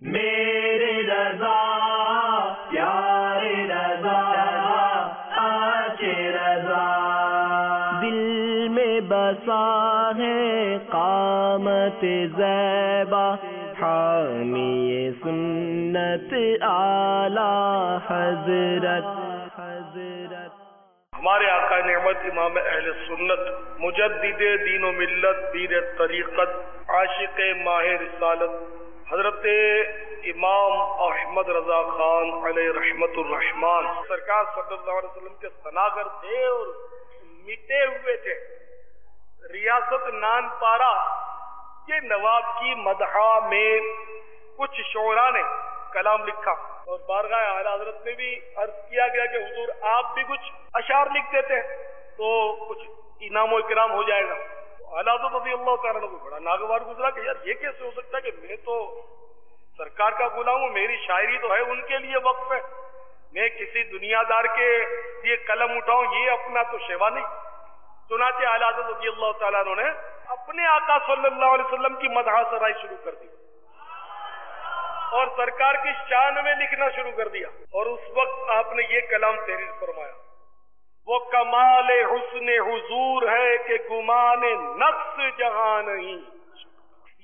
میرے رضا پیارے رضا آچے رضا دل میں بسا ہے قامت زیبا حامی سنت اعلی حضرت ہمارے آقا نعمت امام اہل سنت مجدد دین و ملت پیر طریقت عاشق ماہ رسالت حضرت امام احمد رضا خان علیہ رحمت الرحمان سرکار صلی اللہ علیہ وسلم کے ثناگر تھے اور مٹے ہوئے تھے۔ ریاست نان پارا کے نواب کی مدحہ میں کچھ شعراء نے کلام لکھا اور بارگاہ اعلیٰ حضرت میں بھی عرض کیا گیا کہ حضور آپ بھی کچھ اشعار لکھ دیتے تو کچھ انعام و اکرام ہو جائے گا۔ اعلیٰ حضرت رضی اللہ تعالیٰ عنہ کو بڑا ناگوار گزرا کہ یار یہ کیسے ہو سکتا ہے کہ میں تو سرکار کا غلام ہوں، میری شاعری تو ہے ان کے لیے وقف ہے، میں کسی دنیا دار کے لیے قلم اٹھاؤں، یہ اپنا تو شیوا نہیں۔ چنانچہ اعلیٰ حضرت رضی اللہ تعالیٰ عنہ نے اپنے آقا صلی اللہ علیہ وسلم کی مدح سرائی شروع کر دی اور سرکار کی شان میں لکھنا شروع کر دیا، اور اس وقت آپ نے یہ کلام تحریر فرمایا، وہ کمال حسن حضور ہے کہ گمان نقص جہاں نہیں،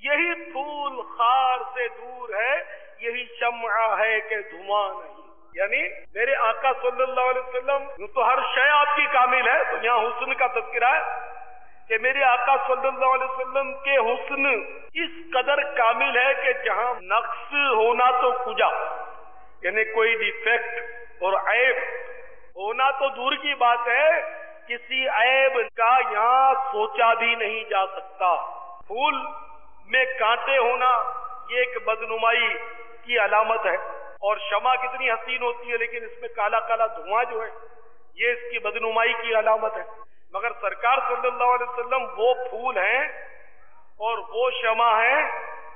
یہی پھول خار سے دور ہے، یہی شمع ہے کہ دھواں نہیں۔ یعنی میرے آقا صلی اللہ علیہ وسلم تو ہر شے آپ کی کامل ہے، تو یہاں حسن کا تذکرہ ہے کہ میرے آقا صلی اللہ علیہ وسلم کے حسن اس قدر کامل ہے کہ جہاں نقص ہونا تو کجا، یعنی کوئی ڈیفیکٹ اور عیب ہونا تو دور کی بات ہے، کسی عیب کا یہاں سوچا بھی نہیں جا سکتا۔ پھول میں کانٹے ہونا یہ ایک بدنمائی کی علامت ہے، اور شمع کتنی حسین ہوتی ہے لیکن اس میں کالا کالا دھواں جو ہے یہ اس کی بدنمائی کی علامت ہے، مگر سرکار صلی اللہ علیہ وسلم وہ پھول ہیں اور وہ شمع ہیں۔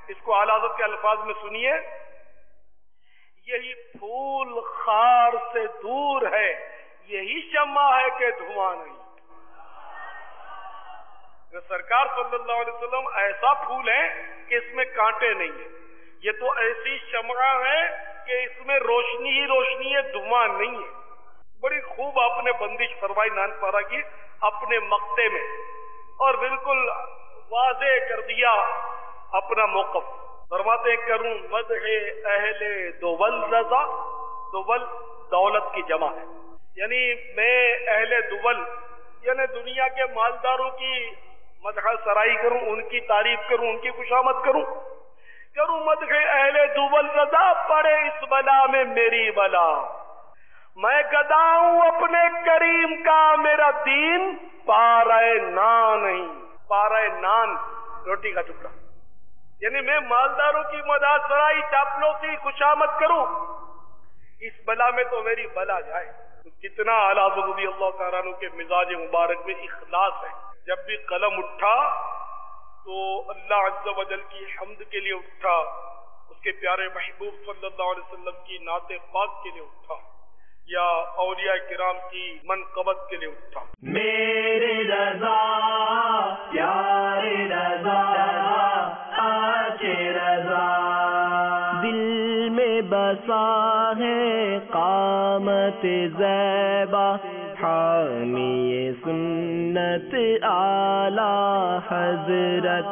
اس کو اعلیٰ حضرت کے الفاظ میں سنیے، یہی پھول خار سے دور ہے، یہی شمع ہے کہ دھواں نہیں۔ سرکار صلی اللہ علیہ وسلم ایسا پھول ہے کہ اس میں کانٹے نہیں ہیں، یہ تو ایسی شمع ہے کہ اس میں روشنی ہی روشنی ہے، دھواں نہیں ہے۔ بڑی خوب آپ نے بندش فرمائی نان پارا کی اپنے مقطع میں، اور بالکل واضح کر دیا اپنا موقف۔ فرماتے ہیں کروں مدح اہل دول رضا، دول دولت کی جمع ہے، یعنی میں اہل دول یعنی دنیا کے مالداروں کی مدح سرائی کروں، ان کی تعریف کروں، ان کی خوشامد کروں مدح اہل دول رضا، پڑے اس بلا میں میری بلا، میں گدا ہوں اپنے کریم کا، میرا دین پارے نان نہیں، پارے نان روٹی کا ٹکڑا، یعنی میں مالداروں کی مدح سرائی چاپلوسی خوشامد کروں، اس بلا میں تو میری بلا جائے۔ تو کتنا اعلیٰ حضرت رضی اللہ تعالیٰ عنہ کے مزاج مبارک میں اخلاص ہے، جب بھی قلم اٹھا تو اللہ عز و جل کی حمد کے لیے اٹھا، اس کے پیارے محبوب صلی اللہ علیہ وسلم کی نعت پاک کے لیے اٹھا، یا اولیاء کرام کی منقبت کے لیے اٹھا۔ میرے رضا پیارے رضا آچے رضا دل میں بسا ہے قامت زیبا حامی سنت اعلی حضرت